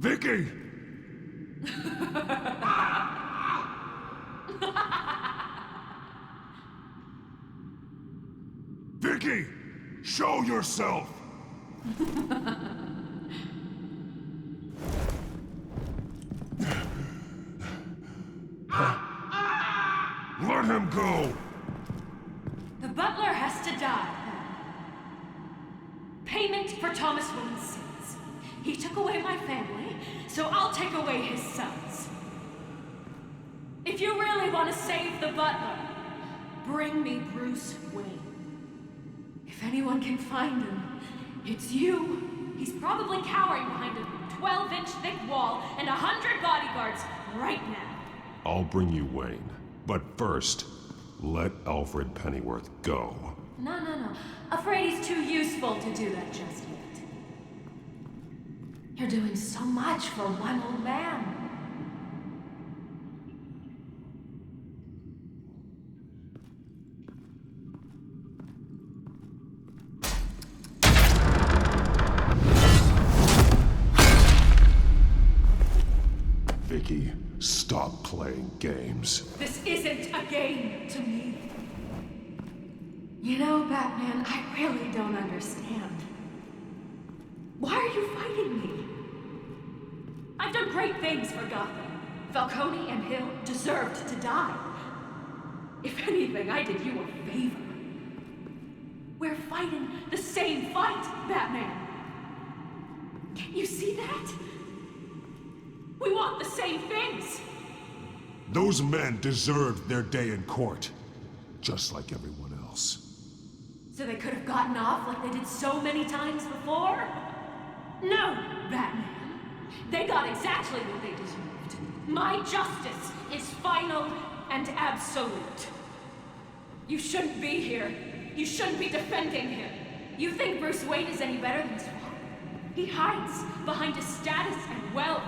Vicky! Vicky! Show yourself! Let him go! The butler has to die. Payment for Thomas Wayne's sins. He took away my family, so I'll take away his sons. If you really want to save the butler, bring me Bruce Wayne. If anyone can find him, it's you. He's probably cowering behind a 12-inch thick wall and 100 bodyguards right now. I'll bring you Wayne. But first, let Alfred Pennyworth go. No. Afraid he's too useful to do that just yet. You're doing so much for one old man. Vicky, stop playing games. This isn't a game to me. You know, Batman, I really don't understand. Why are you fighting me? I've done great things for Gotham. Falcone and Hill deserved to die. If anything, I did you a favor. We're fighting the same fight, Batman. Can't you see that? We want the same things. Those men deserved their day in court, just like everyone else. So they could have gotten off like they did so many times before? No, Batman. They got exactly what they deserved. My justice is final and absolute. You shouldn't be here. You shouldn't be defending him. You think Bruce Wayne is any better than his father? He hides behind his status and wealth.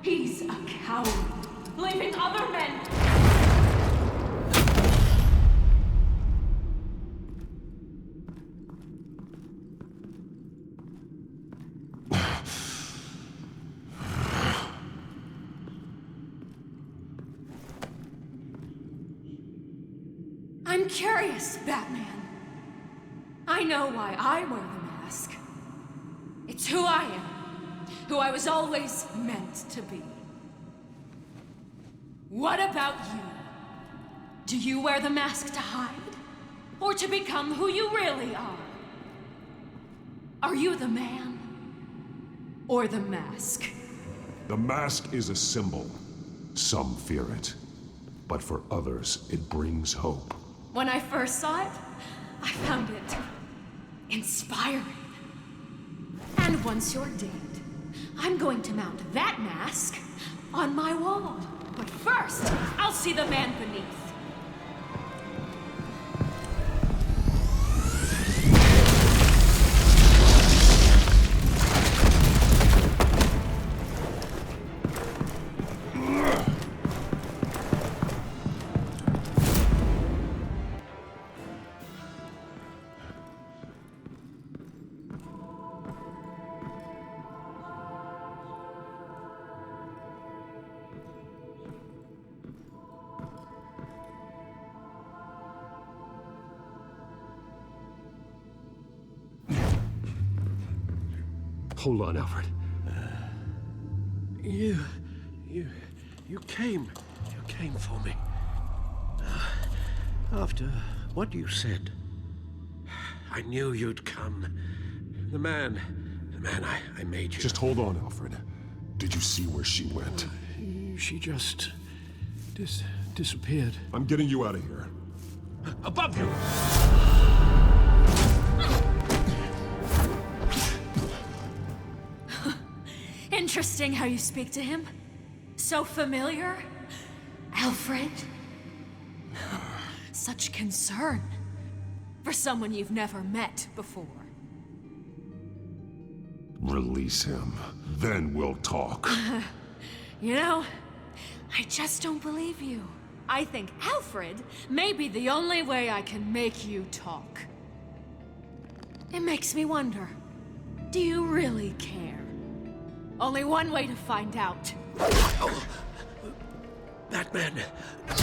He's a coward, leaving other men... I'm curious, Batman. I know why I wear the mask. It's who I am, who I was always meant to be. What about you? Do you wear the mask to hide? Or to become who you really are? Are you the man? Or the mask? The mask is a symbol. Some fear it. But for others, it brings hope. When I first saw it, I found it inspiring. And once you're dead, I'm going to mount that mask on my wall. But first, I'll see the man beneath. Hold on, Alfred. You came for me. After what you said, I knew you'd come. The man I made you. Just hold on, Alfred. Did you see where she went? She just disappeared. I'm getting you out of here. Above you! Interesting how you speak to him. So familiar. Alfred. Such concern for someone you've never met before. Release him. Then we'll talk. You know, I just don't believe you. I think Alfred may be the only way I can make you talk. It makes me wonder, do you really care? Only one way to find out. Oh. Batman,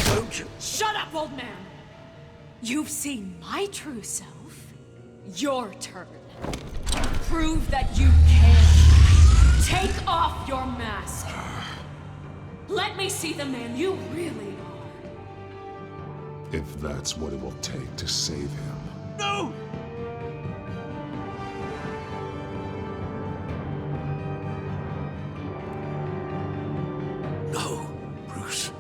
don't you... Shut up, old man! You've seen my true self. Your turn. Prove that you care. Take off your mask. Let me see the man you really are. If that's what it will take to save him. No! No, Bruce.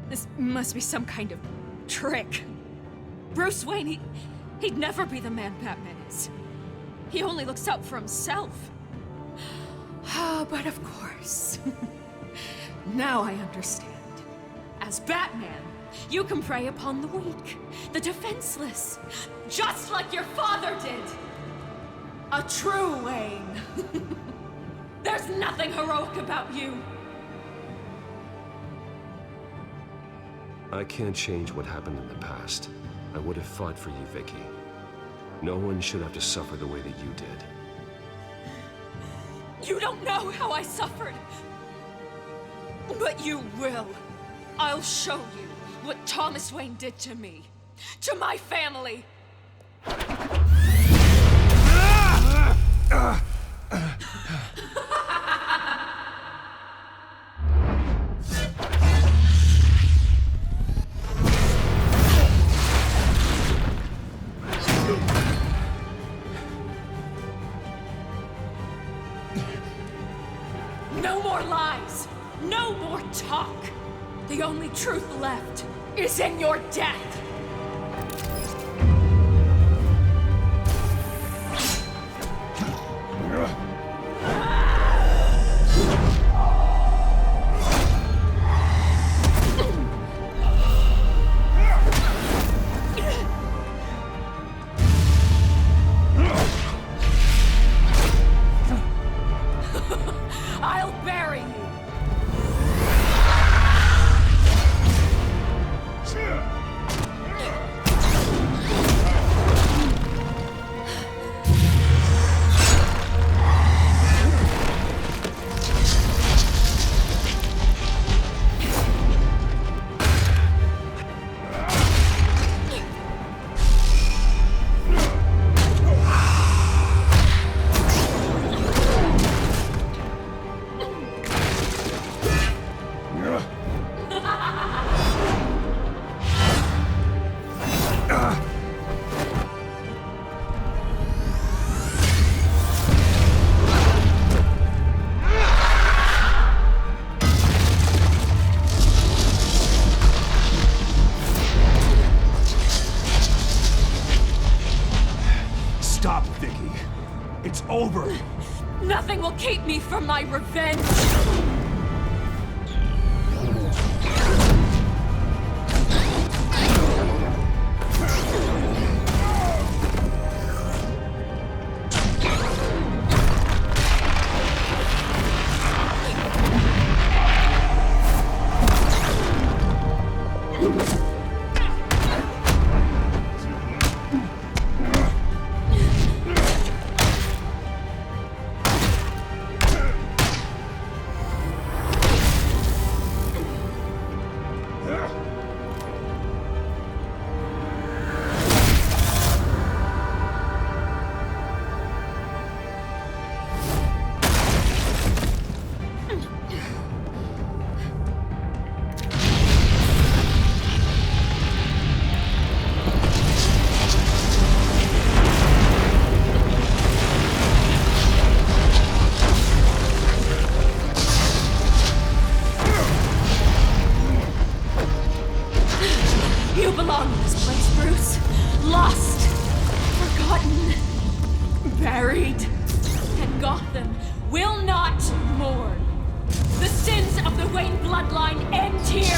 This must be some kind of trick. Bruce Wayne, he'd never be the man Batman is. He only looks out for himself. But of course. Now I understand. As Batman, you can prey upon the weak, the defenseless, just like your father did. A true Wayne. There's nothing heroic about you. I can't change what happened in the past. I would have fought for you, Vicky. No one should have to suffer the way that you did. You don't know how I suffered. But you will. I'll show you what Thomas Wayne did to me. To my family. No more lies. No more talk. The only truth left is in your death. I'll bury you. Stop, Vicky. It's over. Nothing will keep me from my revenge! You belong in this place, Bruce. Lost, forgotten, buried. And Gotham will not mourn. The sins of the Wayne bloodline end here.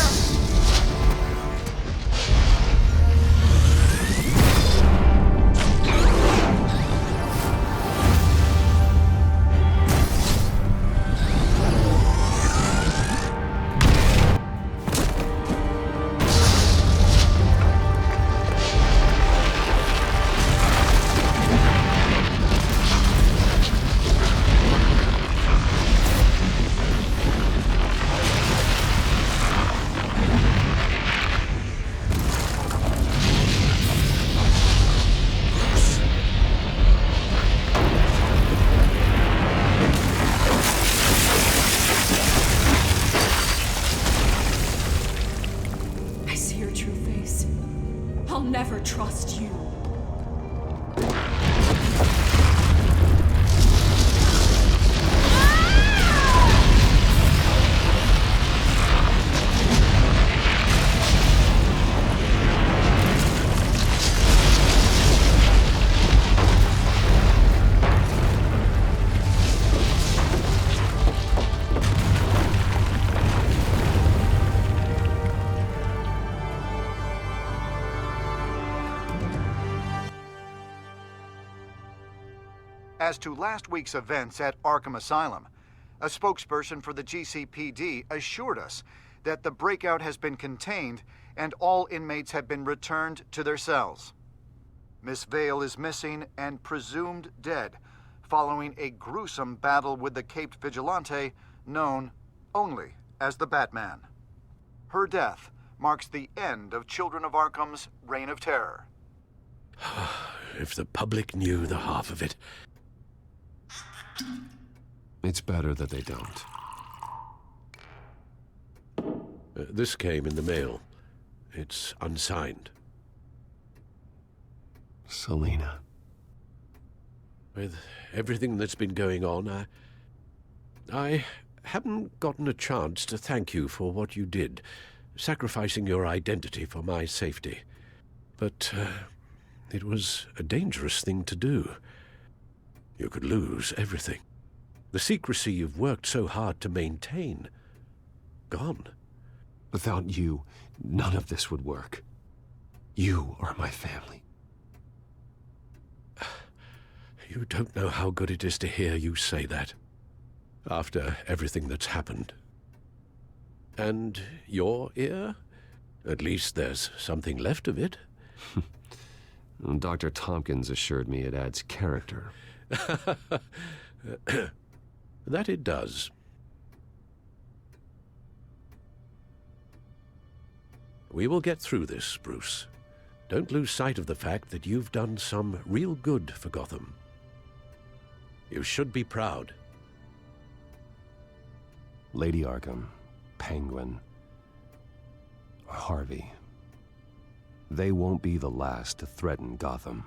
I'll never trust you. As to last week's events at Arkham Asylum, a spokesperson for the GCPD assured us that the breakout has been contained and all inmates have been returned to their cells. Miss Vale is missing and presumed dead following a gruesome battle with the caped vigilante known only as the Batman. Her death marks the end of Children of Arkham's reign of terror. If the public knew the half of it. It's better that they don't. This came in the mail. It's unsigned. Selina. With everything that's been going on, I haven't gotten a chance to thank you for what you did, sacrificing your identity for my safety. But it was a dangerous thing to do. You could lose everything. The secrecy you've worked so hard to maintain. Gone. Without you, none of this would work. You are my family. You don't know how good it is to hear you say that. After everything that's happened. And your ear? At least there's something left of it. Dr. Tompkins assured me it adds character. That it does. We will get through this, Bruce. Don't lose sight of the fact that you've done some real good for Gotham. You should be proud. Lady Arkham, Penguin, Harvey. They won't be the last to threaten Gotham.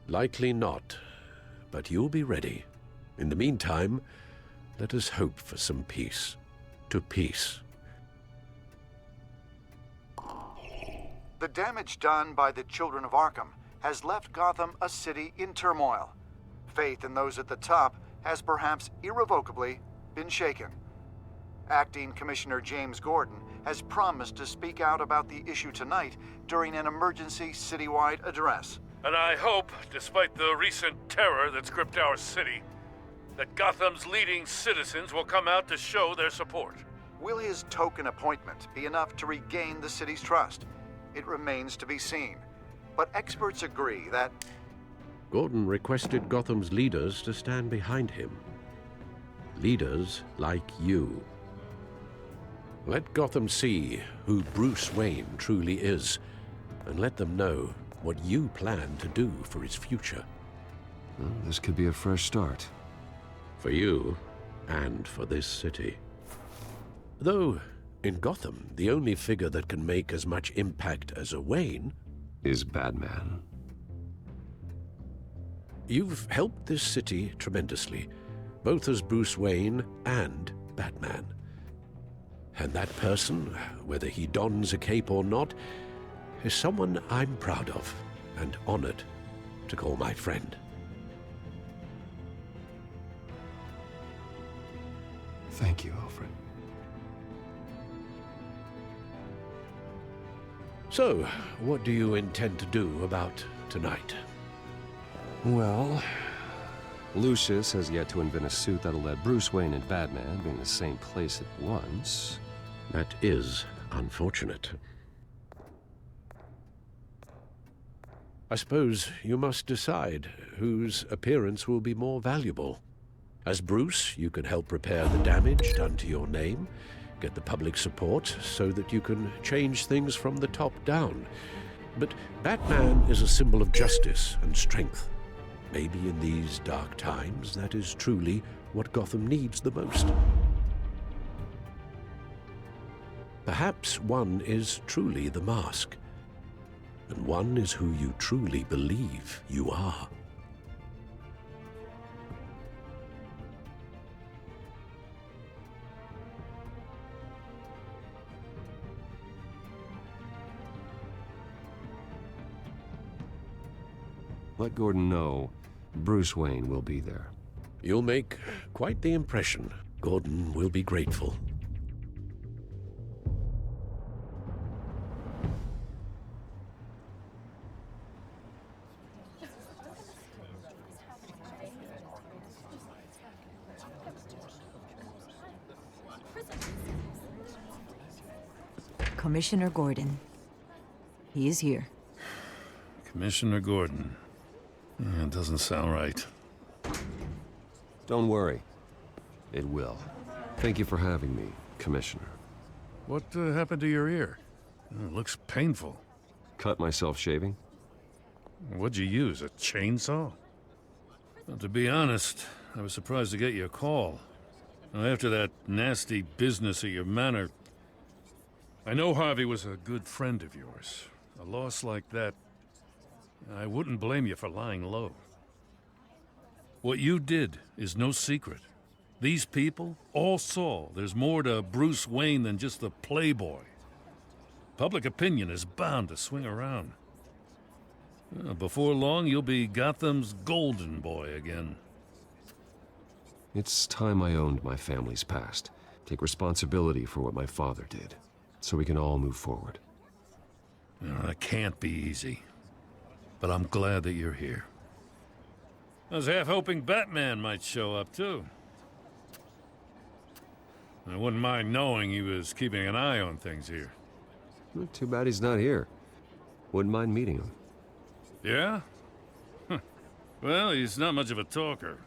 Likely not. But you'll be ready. In the meantime, let us hope for some peace. To peace. The damage done by the Children of Arkham has left Gotham a city in turmoil. Faith in those at the top has perhaps irrevocably been shaken. Acting Commissioner James Gordon has promised to speak out about the issue tonight during an emergency citywide address. And I hope, despite the recent terror that's gripped our city, that Gotham's leading citizens will come out to show their support. Will his token appointment be enough to regain the city's trust? It remains to be seen. But experts agree that Gordon requested Gotham's leaders to stand behind him. Leaders like you. Let Gotham see who Bruce Wayne truly is, and let them know what you plan to do for his future. Well, this could be a fresh start. For you, and for this city. Though, in Gotham, the only figure that can make as much impact as a Wayne is Batman. You've helped this city tremendously, both as Bruce Wayne and Batman. And that person, whether he dons a cape or not, is someone I'm proud of and honored to call my friend. Thank you, Alfred. So, what do you intend to do about tonight? Well, Lucius has yet to invent a suit that'll let Bruce Wayne and Batman be in the same place at once. That is unfortunate. I suppose you must decide whose appearance will be more valuable. As Bruce, you can help repair the damage done to your name, get the public support so that you can change things from the top down. But Batman is a symbol of justice and strength. Maybe in these dark times, that is truly what Gotham needs the most. Perhaps one is truly the mask, and one is who you truly believe you are. Let Gordon know Bruce Wayne will be there. You'll make quite the impression. Gordon will be grateful. Commissioner Gordon. He is here. Commissioner Gordon. It doesn't sound right. Don't worry. It will. Thank you for having me, Commissioner. What happened to your ear? It looks painful. Cut myself shaving? What'd you use, a chainsaw? Well, to be honest, I was surprised to get your call. After that nasty business at your manor, I know Harvey was a good friend of yours. A loss like that, I wouldn't blame you for lying low. What you did is no secret. These people all saw there's more to Bruce Wayne than just the playboy. Public opinion is bound to swing around. Before long, you'll be Gotham's golden boy again. It's time I owned my family's past. Take responsibility for what my father did, so we can all move forward. That can't be easy. But I'm glad that you're here. I was half hoping Batman might show up, too. I wouldn't mind knowing he was keeping an eye on things here. Too bad he's not here. Wouldn't mind meeting him. Yeah? Well, he's not much of a talker.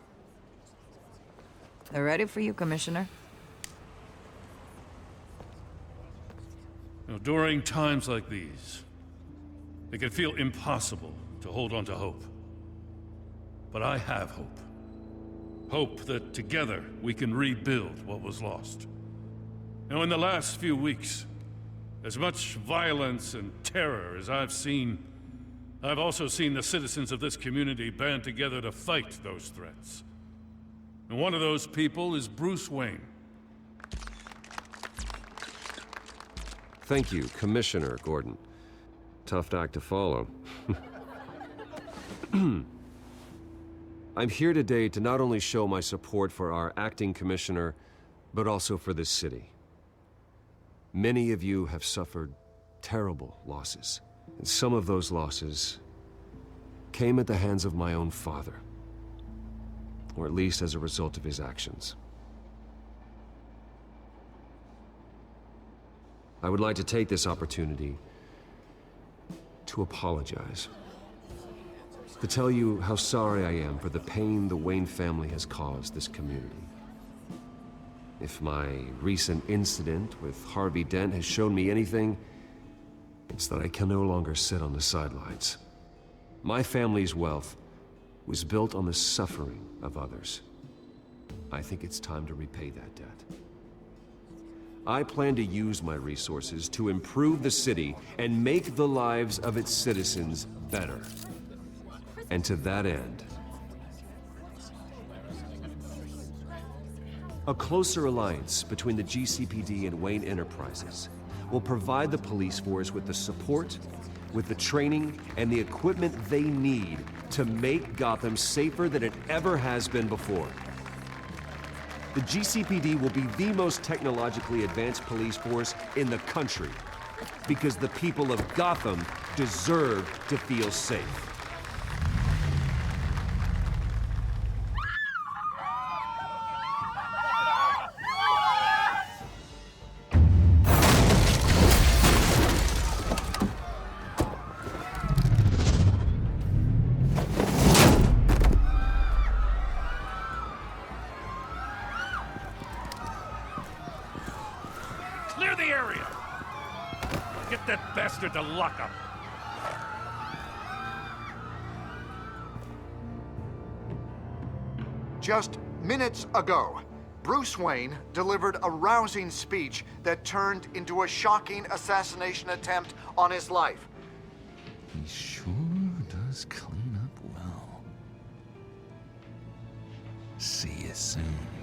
They're ready for you, Commissioner. During times like these, it can feel impossible to hold on to hope. But I have hope. Hope that together we can rebuild what was lost. Now, in the last few weeks, as much violence and terror as I've seen, I've also seen the citizens of this community band together to fight those threats. And one of those people is Bruce Wayne. Thank you, Commissioner Gordon. Tough act to follow. I'm here today to not only show my support for our acting commissioner, but also for this city. Many of you have suffered terrible losses, and some of those losses came at the hands of my own father, or at least as a result of his actions. I would like to take this opportunity to apologize. To tell you how sorry I am for the pain the Wayne family has caused this community. If my recent incident with Harvey Dent has shown me anything, it's that I can no longer sit on the sidelines. My family's wealth was built on the suffering of others. I think it's time to repay that debt. I plan to use my resources to improve the city and make the lives of its citizens better. And to that end, a closer alliance between the GCPD and Wayne Enterprises will provide the police force with the support, with the training, and the equipment they need to make Gotham safer than it ever has been before. The GCPD will be the most technologically advanced police force in the country, because the people of Gotham deserve to feel safe. Clear the area! Get that bastard to lock up. Just minutes ago, Bruce Wayne delivered a rousing speech that turned into a shocking assassination attempt on his life. He sure does clean up well. See you soon.